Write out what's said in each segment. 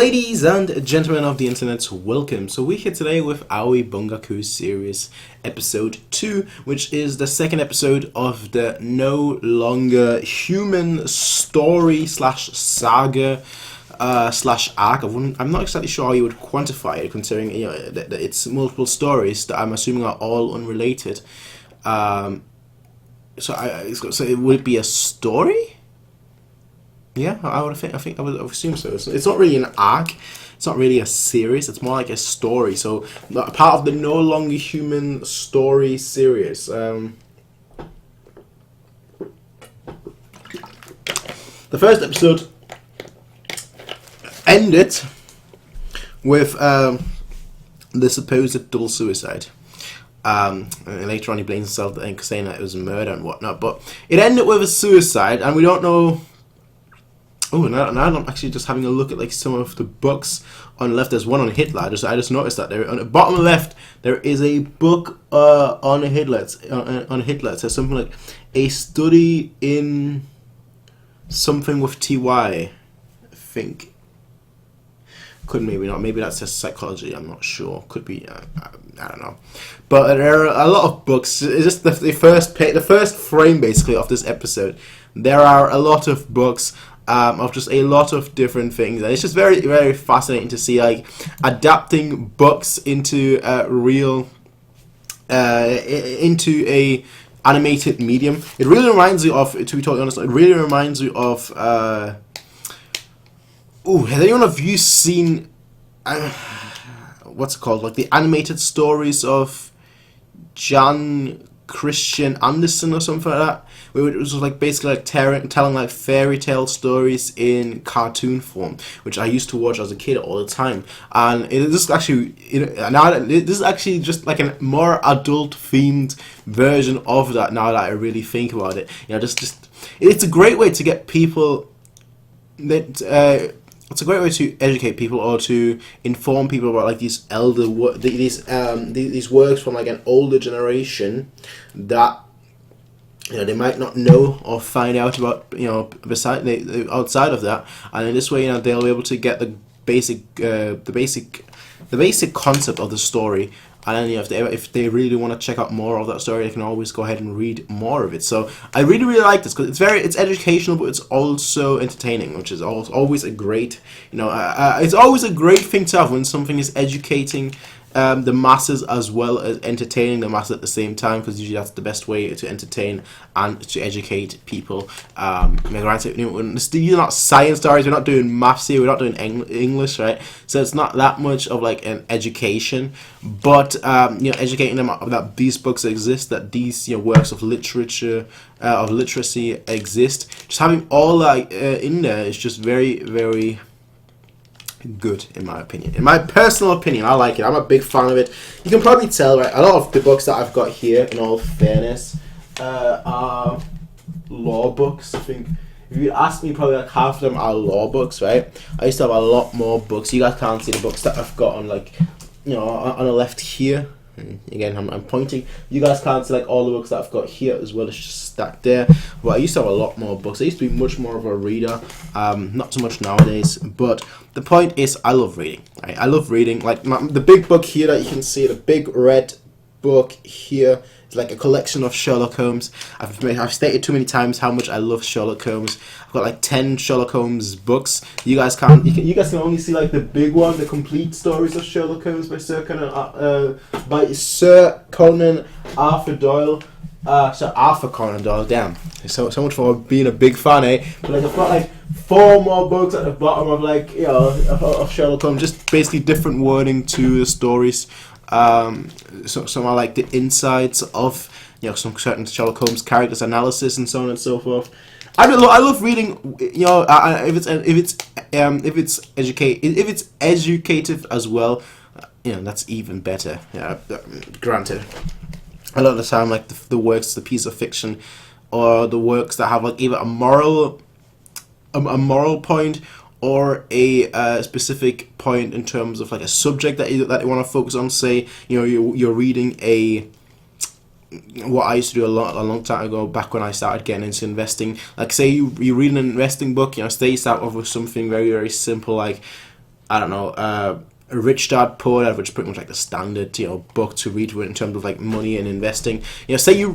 Ladies and gentlemen of the internet, welcome. So we're here today with Aoi Bungaku series episode 2, which is the second episode of the no longer human story slash saga slash arc. I'm not exactly sure how you would quantify it, considering that it's multiple stories that I'm assuming are all unrelated. So it would be a story. Yeah, I would think I would assume so. It's not really an arc. It's not really a series. It's more like a story. So part of the no longer human story series. The first episode ended with the supposed double suicide. And later on, he blames himself, saying that it was a murder and whatnot. But it ended with a suicide, and we don't know. Oh, now I'm actually just having a look at like some of the books on the left. There's one on Hitler. I just noticed that there on the bottom left there is a book on Hitler. On Hitler, it says something like a study in something with TY. I think maybe not. Maybe that's just psychology. I'm not sure. Could be. I don't know. But there are a lot of books. It's just the first frame basically of this episode. There are a lot of books. Of just a lot of different things, and it's just very, very fascinating to see like adapting books into into a animated medium. It really reminds me of, to be totally honest, it really reminds me of. Has anyone of you seen what's it called? Like the animated stories of Jan Christian Andersen or something like that. It was like basically like telling like fairy tale stories in cartoon form, which I used to watch as a kid all the time. And this is actually this is actually just like a more adult themed version of that. Now that I really think about it, just it's a great way to get people that. It's a great way to educate people or to inform people about like these these works from like an older generation that they might not know or find out about outside of that, and in this way they'll be able to get the basic concept of the story. And then if they really want to check out more of that story, they can always go ahead and read more of it. So I really, really like this because it's educational, but it's also entertaining, which is always a great it's always a great thing to have when something is educating the masses as well as entertaining the masses at the same time, because usually that's the best way to entertain and to educate people. These are not science stories, we're not doing maths here, we're not doing English, right? So it's not that much of like an education, but educating them that these books exist, that these works of literature of literacy exist. Just having all that in there is just very, very good, in my opinion. In my personal opinion, I like it. I'm a big fan of it. You can probably tell, right? A lot of the books that I've got here, in all fairness, are law books. I think if you ask me, probably like half of them are law books, right? I used to have a lot more books. You guys can't see the books that I've got on like on the left here. Again, I'm pointing. You guys can't see like all the books that I've got here as well. It's just stacked there. But I used to have a lot more books. I used to be much more of a reader. Not so much nowadays. But the point is, I love reading. Right? I love reading. Like the big book here that you can see, the big red book here, is like a collection of Sherlock Holmes. I've stated too many times how much I love Sherlock Holmes. I've got like 10 Sherlock Holmes books. You guys can only see like the big one, the complete stories of Sherlock Holmes by Sir Conan Arthur Doyle. Sir Arthur Conan Doyle. Damn, so much for being a big fan, eh? But like I've got like 4 more books at the bottom of like of Sherlock Holmes, just basically different wording to the stories. Some are like the insides of some certain Sherlock Holmes characters, analysis, and so on and so forth. I love reading. If it's educative as well, that's even better. Yeah, granted. A lot of the time, like the works, the piece of fiction, or the works that have like either a moral point or a specific point in terms of like a subject that you want to focus on. Say you're reading what I used to do a long time ago, back when I started getting into investing. Like say you read an investing book, say you start off with something very, very simple, like I don't know, a Rich Dad Poor Dad, which is pretty much like the standard, you know, book to read in terms of like money and investing. You know, say you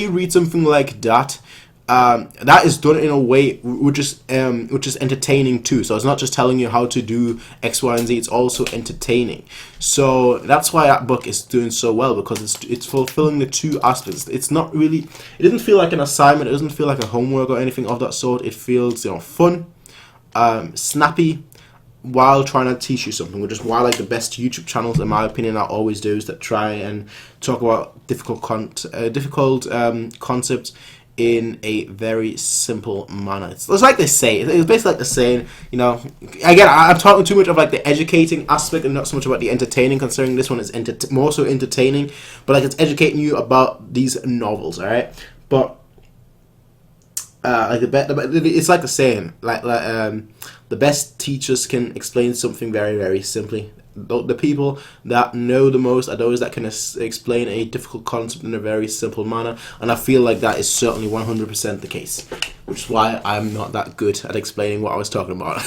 read something like that. That is done in a way which is entertaining too. So it's not just telling you how to do X, Y, and Z. It's also entertaining. So that's why that book is doing so well, because it's fulfilling the two aspects. It's not really. It doesn't feel like an assignment. It doesn't feel like a homework or anything of that sort. It feels, you know, fun, snappy, while trying to teach you something, which is why like the best YouTube channels, in my opinion, are always those that try and talk about difficult concepts in a very simple manner. It's like they say. It's basically like the saying, you know. Again, I'm talking too much of like the educating aspect and not so much about the entertaining. Considering this one is more so entertaining, but like it's educating you about these novels. All right, but like it's like the saying, the best teachers can explain something very, very simply. The people that know the most are those that can explain a difficult concept in a very simple manner, and I feel like that is certainly 100% the case, which is why I'm not that good at explaining what I was talking about.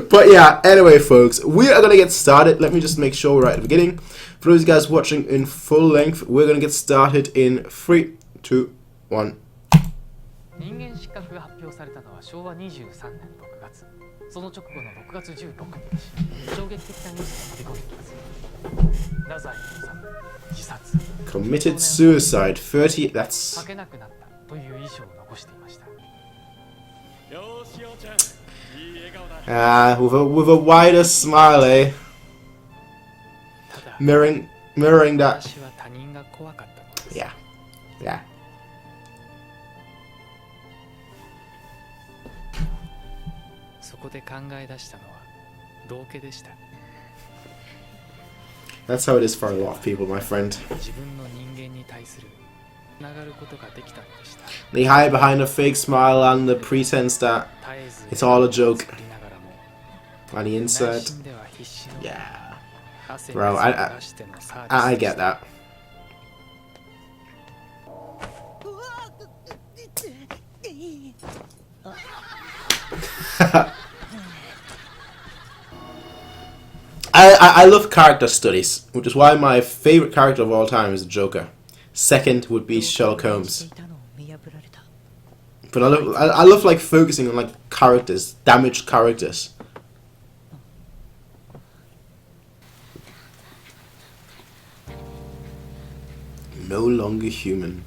But yeah, anyway folks, we are going to get started. Let me just make sure we're right at the beginning. For those of you guys watching in full length, we're going to get started in 3, 2, 1. 人間失格が発表されたのは昭和23年6月。その直後の6月16日、衝撃的なニュースが飛び込んできます。太宰治自殺。Committed suicide. 30. That's. 書けなくなったという遺書を残していました。With a wider smile, eh? Mirroring that. Yeah. Yeah. That's how it is for a lot of people, my friend. They hide behind a fake smile and the pretense that it's all a joke. On the inside, yeah, bro, I get that. I love character studies, which is why my favorite character of all time is the Joker. Second would be Sherlock Holmes. But I love like focusing on like characters, damaged characters. No longer human.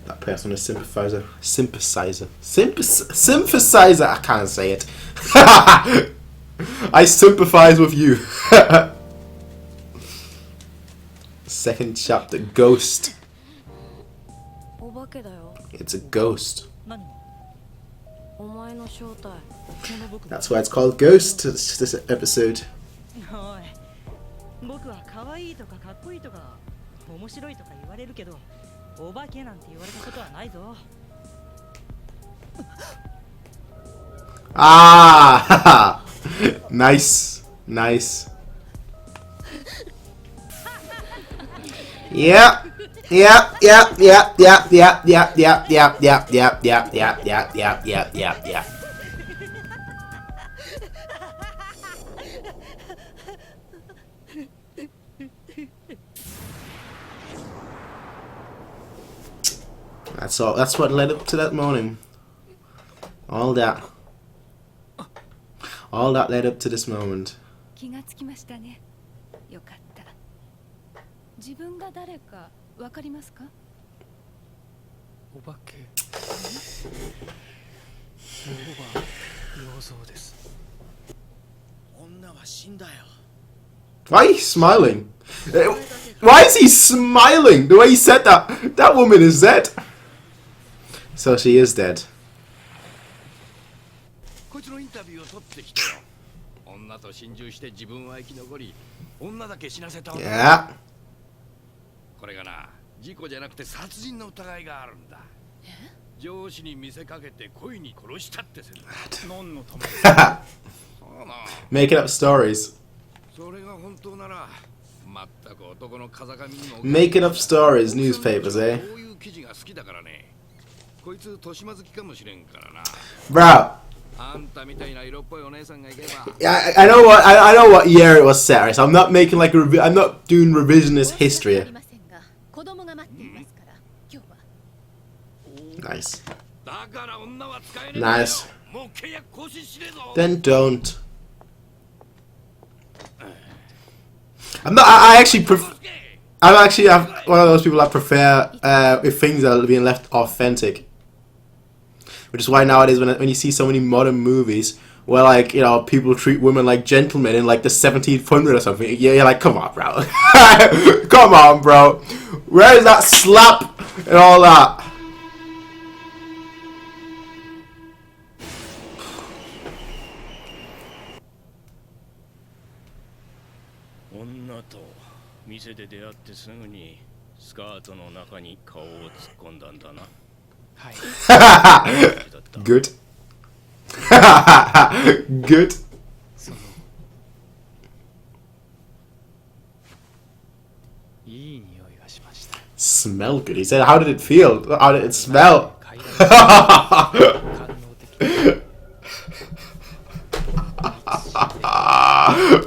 That person is sympathizer. Sympathizer. I can't say it. I sympathize with you. Second chapter, Ghost. It's a ghost. That's why it's called Ghost, this episode. Ah! Nice. Nice. Yeah. Yeah. Yeah. Yeah. Yeah. Yeah. Yeah. Yeah. Yeah. Yeah. Yeah. Yeah. Yeah. Yeah. Yeah. Yeah. Yeah. Yeah. That's all. That's what led up to that morning. All that led up to this moment. Why are you smiling? Why is he smiling? The way he said that. That woman is dead. So she is dead. Yeah. Making up stories. Making up stories, newspapers, eh? Bro. Yeah, I know what I know what year it was set, right? So I'm not making like I'm not doing revisionist history. Nice. Nice. Then don't. I'm not. I actually I'm actually one of those people that prefer if things are being left authentic. Which is why nowadays when you see so many modern movies where, like, you know, people treat women like gentlemen in like the 1700 or something, you're like, come on, bro. Come on, bro. Where is that slap and all that? Good. Good. Smell good. He said, how did it feel? How did it smell?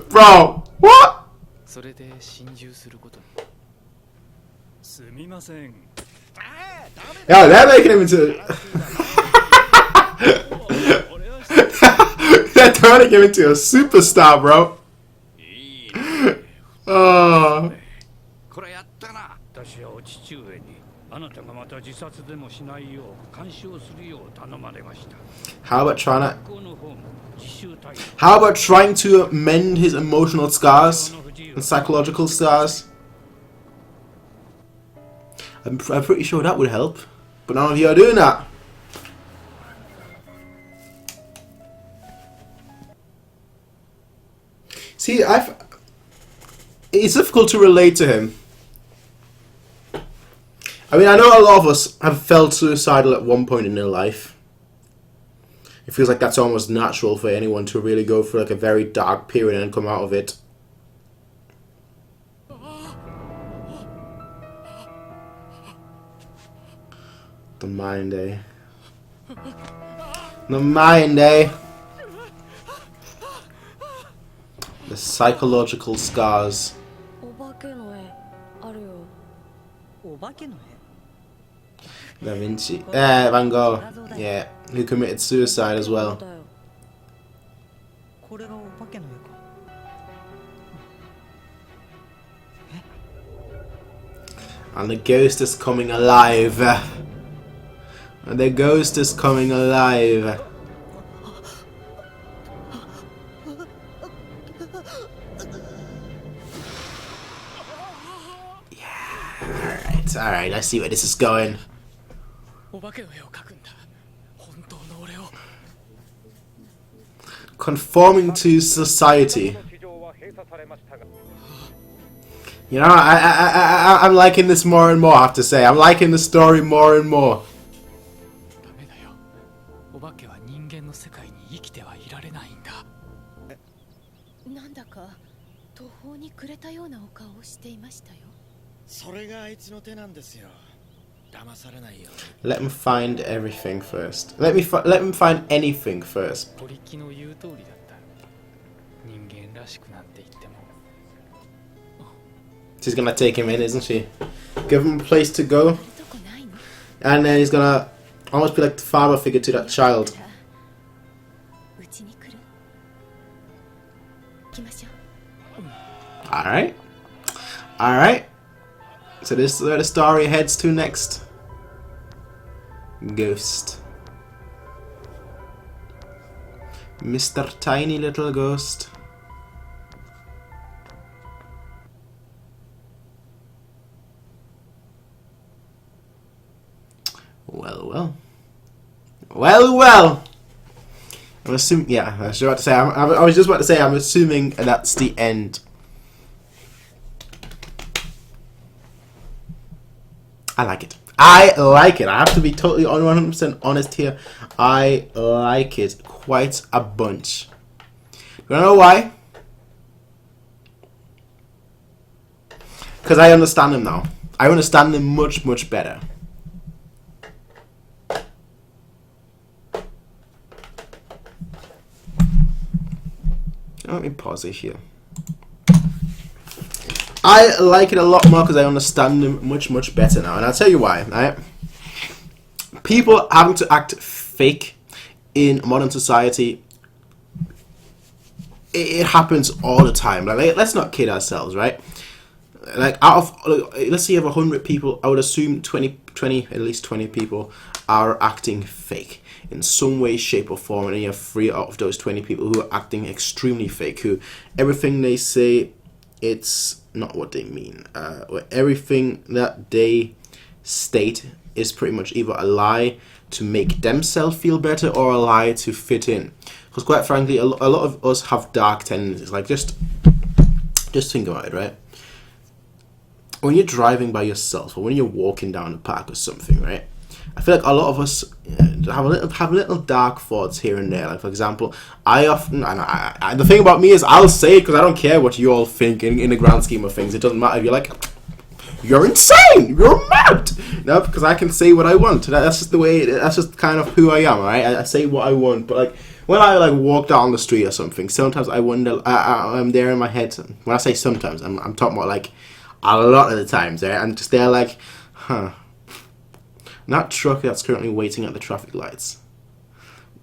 Bro, what? Yeah, they're making him into they're turning him into a superstar, bro. Oh. How about trying to mend his emotional scars and psychological scars? I'm pretty sure that would help, but none of you are doing that. See, it's difficult to relate to him. I mean, I know a lot of us have felt suicidal at one point in their life. It feels like that's almost natural for anyone to really go through like a very dark period and come out of it. The mind, eh? The mind, eh? The psychological scars. Da Vinci. Van Gogh. Yeah, who committed suicide as well. And the ghost is coming alive. And the ghost is coming alive. Alright, I see where this is going. Conforming to society. You know, I'm liking this more and more, I have to say. I'm liking the story more and more. Let him find everything first. Let him find anything first. She's gonna take him in, isn't she? Give him a place to go. And then he's gonna almost be like the father figure to that child. Alright. Alright. So this is where the story heads to next. Ghost. Mr. Tiny Little Ghost. Well. I'm assuming. Yeah, I was about to say. I was just about to say. I'm assuming that's the end. I like it. I like it. I have to be totally 100% honest here. I like it quite a bunch. You wanna know why? Because I understand him now. I understand him much, much better. Let me pause it here. I like it a lot more because I understand them much better now, and I'll tell you why. Right? People having to act fake in modern society, it happens all the time. Like, let's not kid ourselves, right? Like, let's say you have 100 people, I would assume 20, at least 20 people are acting fake in some way, shape, or form, and you have 3 out of those 20 people who are acting extremely fake, who everything they say, it's not what they mean. Everything that they state is pretty much either a lie to make themselves feel better or a lie to fit in. Because quite frankly, a lot of us have dark tendencies. Like, just think about it, right? When you're driving by yourself or when you're walking down the park or something, right? I feel like a lot of us have little dark thoughts here and there. Like, for example, I often, and the thing about me is I'll say it because I don't care what you all think in the grand scheme of things. It doesn't matter if you're like, you're insane, you're mad. No, because I can say what I want. That's just the way. That's just kind of who I am, right? I say what I want. But like when I like walk down the street or something, sometimes I wonder. I'm there in my head. When I say sometimes, I'm talking about like a lot of the times. Right? I'm just there like, huh. That truck that's currently waiting at the traffic lights.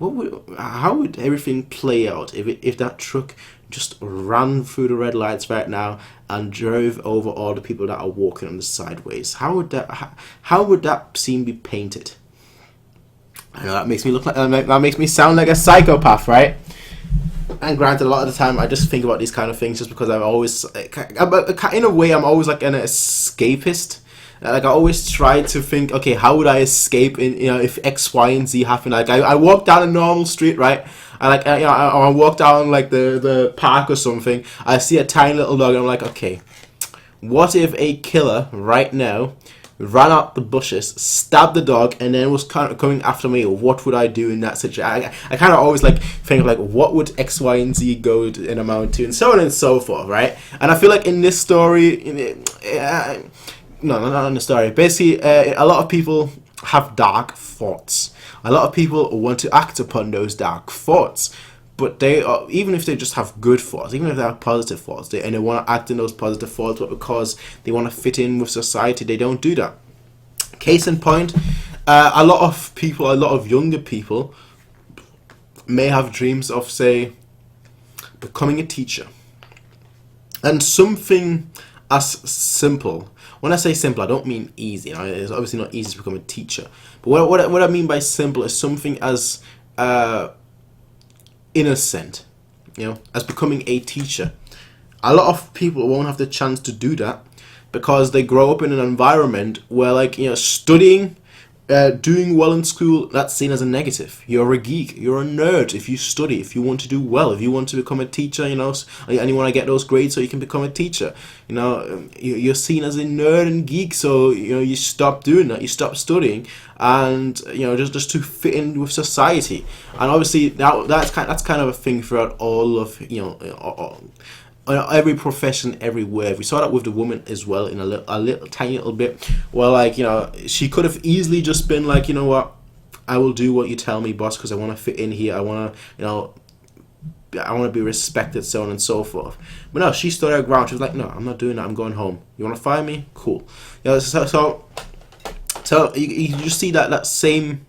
How would everything play out if that truck just ran through the red lights right now and drove over all the people that are walking on the sideways? How would that scene be painted? I know that makes me look like that makes me sound like a psychopath, right? And granted, a lot of the time I just think about these kind of things just because I'm always, in a way, I'm always like an escapist. Like I always try to think, okay, how would I escape if X, Y, and Z happen? Like I walk down a normal street, right? I walk down like the park or something. I see a tiny little dog, and I'm like, okay, what if a killer right now ran out the bushes, stabbed the dog, and then was kind of coming after me? What would I do in that situation? I kind of always like think of like what would X, Y, and Z go in amount to, and so on and so forth, right? And I feel like in this story, no, not in the story. Basically, a lot of people have dark thoughts. A lot of people want to act upon those dark thoughts, but even if they just have good thoughts, even if they have positive thoughts, and they want to act in those positive thoughts, but because they want to fit in with society, they don't do that. Case in point, a lot of younger people may have dreams of, say, becoming a teacher, and something as simple. When I say simple, I don't mean easy. It's obviously not easy to become a teacher. But what I mean by simple is something as innocent, as becoming a teacher. A lot of people won't have the chance to do that because they grow up in an environment where, like, studying, doing well in school, that's seen as a negative. You're a geek, you're a nerd if you study, if you want to do well, if you want to become a teacher, and you want to get those grades so you can become a teacher. You're seen as a nerd and geek, so you stop doing that, you stop studying, and just to fit in with society. And obviously that's kind of a thing throughout all of every profession, everywhere. We saw that with the woman as well in a little tiny little bit. Well, she could have easily just been like, you know what, I will do what you tell me, boss, because I want to fit in here. I want to be respected, so on and so forth. But no, she stood her ground. She was like, no, I'm not doing that. I'm going home. You want to fire me? Cool. So you just see that same.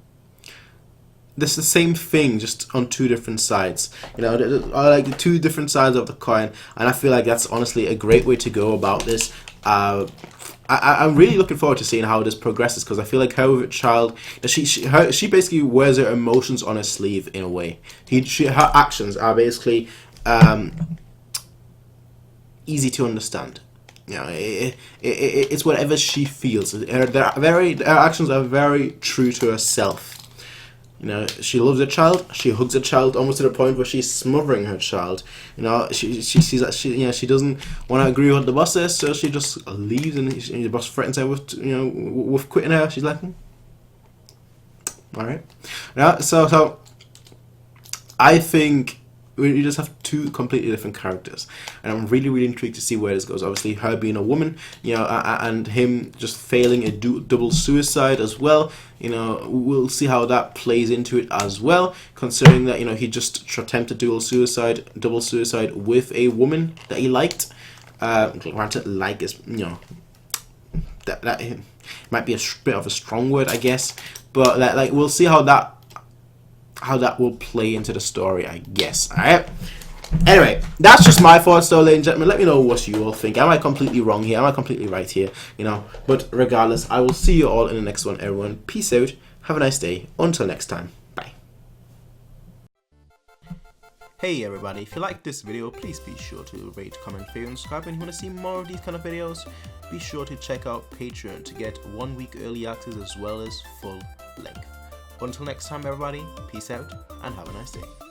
This is the same thing, just on two different sides. I like the two different sides of the coin, and I feel like that's honestly a great way to go about this. I'm really looking forward to seeing how this progresses, because I feel like her child, she basically wears her emotions on her sleeve in a way. Her actions are basically easy to understand. It's whatever she feels. Her actions are very true to herself. She loves her child. She hugs her child almost to the point where she's smothering her child. She sees that she doesn't want to agree with what the boss says, so she just leaves, and the boss threatens her with quitting her. She's like, all right. So I think we just have two completely different characters, and I'm really intrigued to see where this goes. Obviously, her being a woman, you know, and him just failing a double suicide as well. You know, we'll see how that plays into it as well, considering that, you know, he just attempted double suicide with a woman that he liked. Granted, like is, you know, that might be a bit of a strong word, I guess, but like we'll see how that will play into the story, I guess. Alright. Anyway, that's just my thoughts though, ladies and gentlemen. Let me know what you all think. Am I completely wrong here? Am I completely right here? You know, but regardless, I will see you all in the next one, everyone. Peace out. Have a nice day. Until next time. Bye. Hey everybody, if you like this video, please be sure to rate, comment, favorite, and subscribe. And if you want to see more of these kind of videos, be sure to check out Patreon to get 1 week early access as well as full length. Until next time everybody, peace out and have a nice day.